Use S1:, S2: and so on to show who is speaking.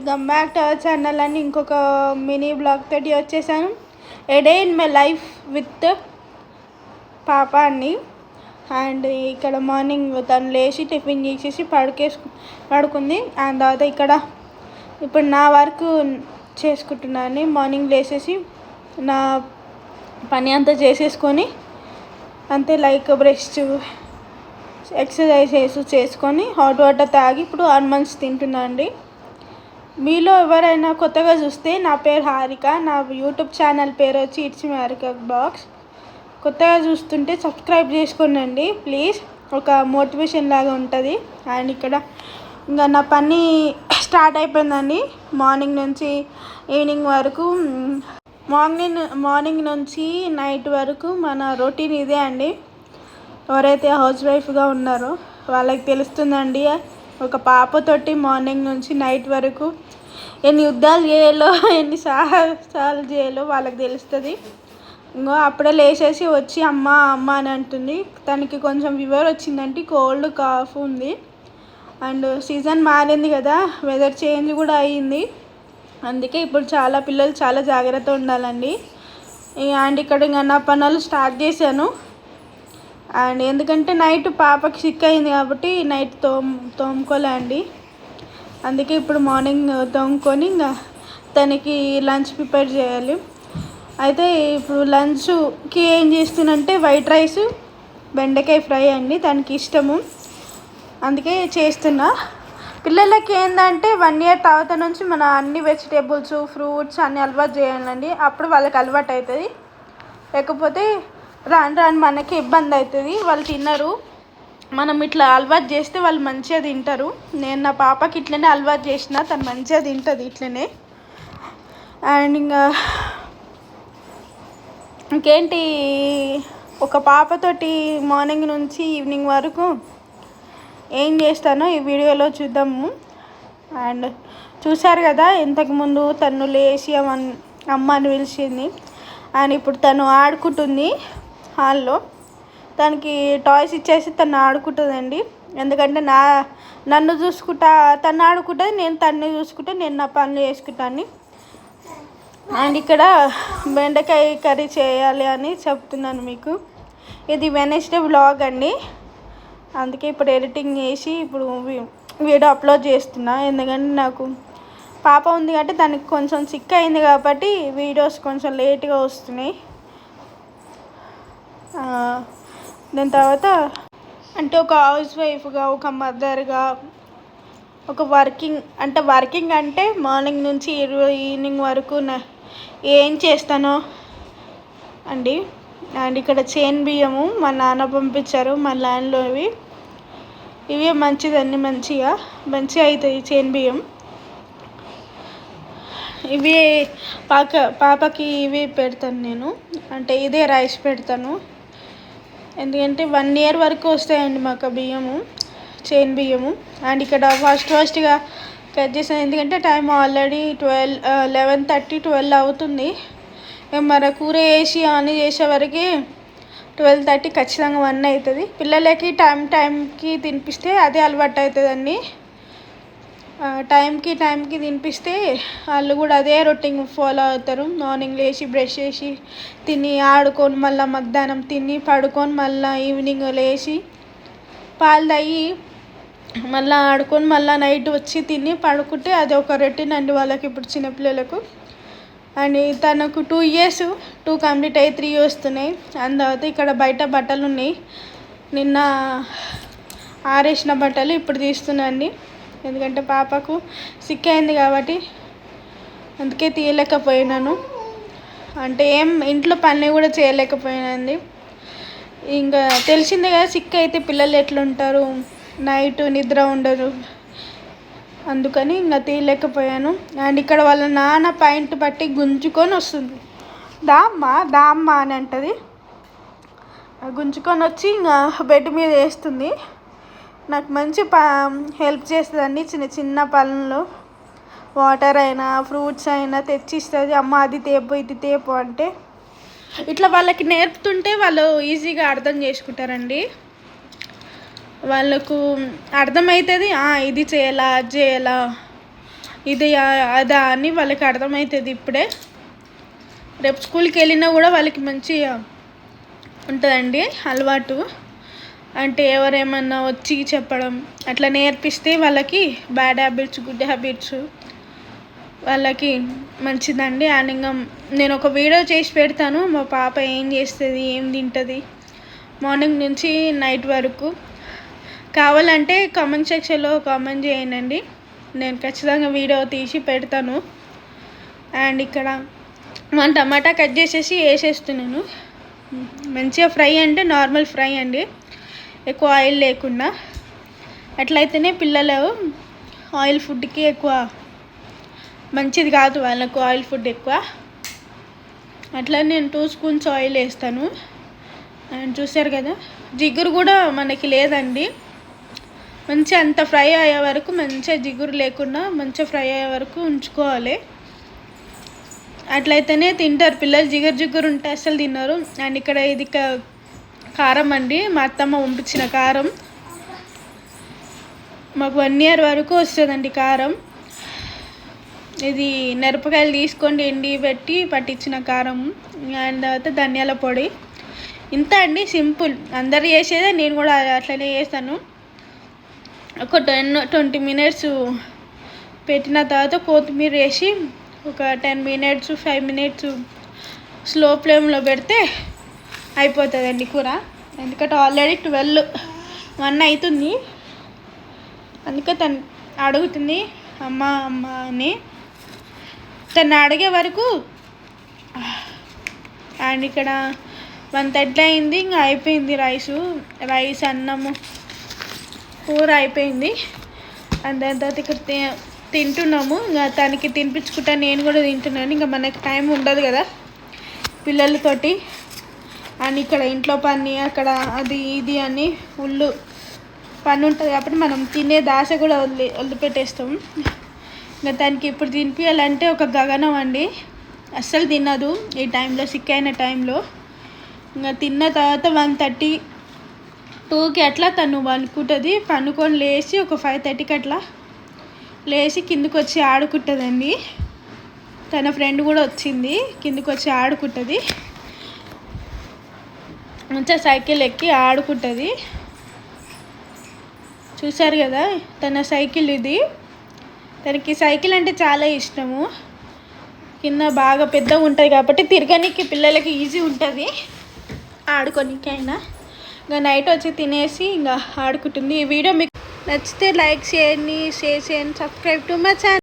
S1: Welcome back to our channel అని ఇంకొక mini blog తోటి వచ్చేసాను. A day in my life with పాప అండి. అండ్ ఇక్కడ మార్నింగ్ తను లేచి టిఫిన్ చేసేసి పడుకుంది. అండ్ తర్వాత ఇక్కడ ఇప్పుడు నా వర్క్ చేసుకుంటున్నాను. మార్నింగ్ లేచేసి నా పని అంతా చేసేసుకొని అంతే లైక్ బ్రష్ ఎక్సర్సైజెస్ చేసుకొని హాట్ వాటర్ తాగి ఇప్పుడు ఆల్మండ్స్ తింటున్నా అండి. మీలో ఎవరైనా కొత్తగా చూస్తే నా పేరు హారిక, నా యూట్యూబ్ ఛానల్ పేరు వచ్చి ఇట్స్ మీ హారిక బ్లాగ్స్. కొత్తగా చూస్తుంటే సబ్స్క్రైబ్ చేసుకోండి ప్లీజ్, ఒక మోటివేషన్ లాగా ఉంటుంది. అండ్ ఇక్కడ ఇంకా నా పని స్టార్ట్ అయిపోయిందండి. మార్నింగ్ నుంచి ఈవినింగ్ వరకు, మార్నింగ్ నుంచి నైట్ వరకు మన రొటీన్ ఇదే అండి. ఎవరైతే హౌస్ వైఫ్గా ఉన్నారో వాళ్ళకి తెలుస్తుందండి. ఒక పాపతోటి మార్నింగ్ నుంచి నైట్ వరకు ఎన్ని యుద్ధాలు చేయాలో, ఎన్ని సాహసాలు చేయాలో వాళ్ళకి తెలుస్తుంది. ఇంకో అప్పుడే లేచేసి వచ్చి అమ్మ అమ్మ అని అంటుంది. తనకి కొంచెం ఫీవర్ వచ్చిందంటే, కోల్డ్ కాఫ్ ఉంది. అండ్ సీజన్ మారింది కదా, వెదర్ చేంజ్ కూడా అయ్యింది. అందుకే ఇప్పుడు పిల్లలు చాలా జాగ్రత్తగా ఉండాలండి. అండ్ ఇక్కడ ఇంకా నా పనులు స్టార్ట్ చేశాను. అండ్ ఎందుకంటే నైట్ పాపకి సిక్ అయింది కాబట్టి నైట్ తోముకోలే అండి. అందుకే ఇప్పుడు మార్నింగ్ తోముకొని ఇంకా తనకి లంచ్ ప్రిపేర్ చేయాలి. అయితే ఇప్పుడు లంచ్కి ఏం చేస్తున్నంటే వైట్ రైస్ బెండకాయ ఫ్రై అండి, తనకి ఇష్టము, అందుకే చేస్తున్నా. పిల్లలకి ఏంటంటే 1 year తర్వాత నుంచి మన అన్ని వెజిటేబుల్స్ ఫ్రూట్స్ అన్నీ అలవాటు చేయాలండి. అప్పుడు వాళ్ళకి అలవాటు అవుతుంది. లేకపోతే రాను మనకి ఇబ్బంది అవుతుంది, వాళ్ళు తినరు. మనం ఇట్లా అలవాటు చేస్తే వాళ్ళు మంచిగా తింటారు. నేను నా పాపకి ఇట్లనే అలవాటు చేసిన, తను మంచిగా తింటుంది ఇట్లనే. అండ్ ఇంకేంటి, ఒక పాపతోటి మార్నింగ్ నుంచి ఈవినింగ్ వరకు ఏం చేస్తానో ఈ వీడియోలో చూద్దాము. అండ్ చూశారు కదా, ఇంతకుముందు తను లేచి అమ్మ అని పిలిచింది. అండ్ ఇప్పుడు తను ఆడుకుంటుంది హాల్లో. తనకి టాయ్స్ ఇచ్చేసి తను ఆడుకుంటుందండి. ఎందుకంటే నన్ను చూసుకుంటా తను ఆడుకుంటుంది, నేను తన్ని చూసుకుంటా, నేను నా పనులు చేసుకుంటాను. అండ్ ఇక్కడ బెండకాయ కర్రీ చేయాలి అని చెప్తున్నాను మీకు. ఇది వెనస్డే వ్లాగ్ అండి. అందుకే ఇప్పుడు ఎడిటింగ్ చేసి ఇప్పుడు వీడియో అప్లోడ్ చేస్తున్నా. ఎందుకంటే నాకు పాప ఉంది కాబట్టి దానికి కొంచెం సిక్ అయింది కాబట్టి వీడియోస్ కొంచెం లేట్గా వస్తున్నాయి. దాని తర్వాత అంటే ఒక హౌస్ వైఫ్గా, ఒక మదర్గా, ఒక వర్కింగ్ అంటే మార్నింగ్ నుంచి ఈవినింగ్ వరకు ఏం చేస్తానో అండి. అండ్ ఇక్కడ చేను బియ్యము మా నాన్న పంపించారు, మా ల్యాండ్లో ఇవే మంచిదండి, మంచిగా అవుతాయి చేను బియ్యం. ఇవి పాపకి ఇవి పెడతాను నేను, అంటే ఇదే రైస్ పెడతాను. ఎందుకంటే 1 year వరకు వస్తాయండి మాకు బియ్యము, చేను బియ్యము. అండ్ ఇక్కడ ఫస్ట్గా కట్ చేసాను, ఎందుకంటే టైం ఆల్రెడీ 11:30 12 అవుతుంది. మన కూర వేసి ఆన్ చేసే వరకు 12:30 ఖచ్చితంగా 1 అవుతుంది. పిల్లలకి టైంకి తినిపిస్తే అదే అలవాటు అవుతుందండి. టైంకి తినిపిస్తే వాళ్ళు కూడా అదే రొటీన్ ఫాలో అవుతారు. మార్నింగ్ లేచి బ్రష్ చేసి తిని ఆడుకొని, మళ్ళీ మధ్యాహ్నం తిని పడుకొని, మళ్ళీ ఈవినింగ్ లేచి పాలు తాగి మళ్ళీ ఆడుకొని, మళ్ళీ నైట్ వచ్చి తిని పడుకుంటే అది ఒక రొటీన్ అండి వాళ్ళకి, ఇప్పుడు చిన్నపిల్లలకు. అండ్ తనకు 2 years కంప్లీట్ అయ్యి 3 వస్తున్నాయి. అండ్ తర్వాత ఇక్కడ బయట బట్టలు ఉన్నాయి, నిన్న ఆరేసిన బట్టలు ఇప్పుడు తీస్తున్నాండి. ఎందుకంటే పాపకు సిక్ అయింది కాబట్టి అందుకే తీయలేకపోయినాను. అంటే ఇంట్లో పని కూడా చేయలేకపోయినండి. ఇంకా తెలిసిందే కదా, సిక్ అయితే పిల్లలు ఎట్లుంటారు, నైట్ నిద్ర ఉండరు, అందుకని ఇంకా తీయలేకపోయాను. అండ్ ఇక్కడ వాళ్ళ నాన్న పాయింట్ బట్టి గుంజుకొని వస్తుంది, దామ్మా అని అంటుంది. గుంజుకొని వచ్చి ఇంకా బెడ్ మీద వేస్తుంది. నాకు మంచి హెల్ప్ చేస్తుందండి, చిన్న పనులు. వాటర్ అయినా ఫ్రూట్స్ అయినా తెచ్చిస్తుంది. అమ్మ అది తేపు ఇది తేపు అంటే ఇట్లా వాళ్ళకి నేర్పుతుంటే వాళ్ళు ఈజీగా అర్థం చేసుకుంటారండి. వాళ్ళకు అర్థమవుతుంది, ఇది చేయాలా అది చేయాలా ఇది అదా అని వాళ్ళకి అర్థమవుతుంది ఇప్పుడే. రేపు స్కూల్కి వెళ్ళినా కూడా వాళ్ళకి మంచిగా ఉంటుందండి అలవాటు. అంటే ఎవరేమన్నా వచ్చి చెప్పడం అట్లా నేర్పిస్తే వాళ్ళకి బ్యాడ్ హ్యాబిట్స్ గుడ్ హ్యాబిట్స్ వాళ్ళకి మంచిదండి. అండ్ ఇంకా నేను ఒక వీడియో చేసి పెడతాను, మా పాప ఏం చేస్తుంది, ఏం తింటుంది మార్నింగ్ నుంచి నైట్ వరకు. కావాలంటే కామెంట్ సెక్షన్లో కామెంట్ చేయండి, నేను ఖచ్చితంగా వీడియో తీసి పెడతాను. అండ్ ఇక్కడ మన టమాటా కట్ చేసేసి వేసేస్తున్నాను. మంచిగా ఫ్రై అంటే నార్మల్ ఫ్రై అండి, ఎక్కువ ఆయిల్ లేకుండా. అట్లయితేనే పిల్లలు ఆయిల్ ఫుడ్కి ఎక్కువ మంచిది కాదు, వాళ్ళకు ఆయిల్ ఫుడ్ ఎక్కువ. అట్లా నేను 2 స్పూన్స్ ఆయిల్ వేస్తాను. అండ్ చూసారు కదా, జిగురు కూడా మనకి లేదండి. మంచిగా అంత ఫ్రై అయ్యే వరకు, మంచిగా జిగురు లేకుండా మంచిగా ఫ్రై అయ్యే వరకు ఉంచుకోవాలి. అట్లయితేనే తింటారు పిల్లలు. జిగురు ఉంటే అస్సలు తిన్నారు. అండ్ ఇక్కడ ఇది కారం అండి, మా అత్తమ్మ పంపించిన కారం. మాకు 1 year వరకు వస్తుందండి కారం. ఇది మిరపకాయలు తీసుకొని ఎండి పెట్టి పట్టించిన కారం. అండ్ తర్వాత ధనియాల పొడి. ఇంత అండి, సింపుల్. అందరు చేసేదే, నేను కూడా అట్లనే చేస్తాను. ఒక 10-20 minutes పెట్టిన తర్వాత కొత్తిమీర వేసి ఒక 10 minutes 5 minutes స్లో ఫ్లేమ్లో పెడితే అయిపోతుందండి కూర. ఎందుకంటే ఆల్రెడీ 1 అవుతుంది. అందుకే తను అడుగుతుంది అమ్మ అమ్మ అని. తను అడిగే వరకు. అండ్ ఇక్కడ 1:30 అయింది, ఇంకా అయిపోయింది. రైస్ అన్నము కూర అయిపోయింది. అండ్ దాని తర్వాత ఇక్కడ తింటున్నాము. ఇంకా తనకి తినిపించుకుంటా నేను కూడా తింటున్నాను. ఇంకా మనకి టైం ఉండదు కదా పిల్లలతోటి. అండ్ ఇక్కడ ఇంట్లో పని, అక్కడ అది ఇది అని ఫుల్ పని ఉంటుంది కాబట్టి మనం తినే దాస కూడా వదిలిపెట్టేస్తాం. ఇంకా తనకి ఇప్పుడు తినిపించాలంటే ఒక గగనం అండి, అస్సలు తినదు ఈ టైంలో, సిక్ అయిన టైంలో. ఇంకా తిన్న తర్వాత 1:32కి అట్లా తను పనుకుంటుంది. పనుకొని లేచి ఒక 5:30కి అట్లా లేచి కిందకు వచ్చి ఆడుకుంటుందండి. తన ఫ్రెండ్ కూడా వచ్చింది, కిందకు వచ్చి ఆడుకుంటుంది. మంచిగా సైకిల్ ఎక్కి ఆడుకుంటుంది. చూసారు కదా తన సైకిల్ ఇది. తనకి సైకిల్ అంటే చాలా ఇష్టము. కింద బాగా పెద్దగా ఉంటుంది కాబట్టి తిరగడానికి పిల్లలకి ఈజీ ఉంటుంది ఆడుకోనికైనా. ఇంకా నైట్ వచ్చి తినేసి ఇంకా ఆడుకుంటుంది. ఈ వీడియో మీకు నచ్చితే లైక్ చేయండి, షేర్ చేయండి, సబ్స్క్రైబ్ టు మై ఛానల్.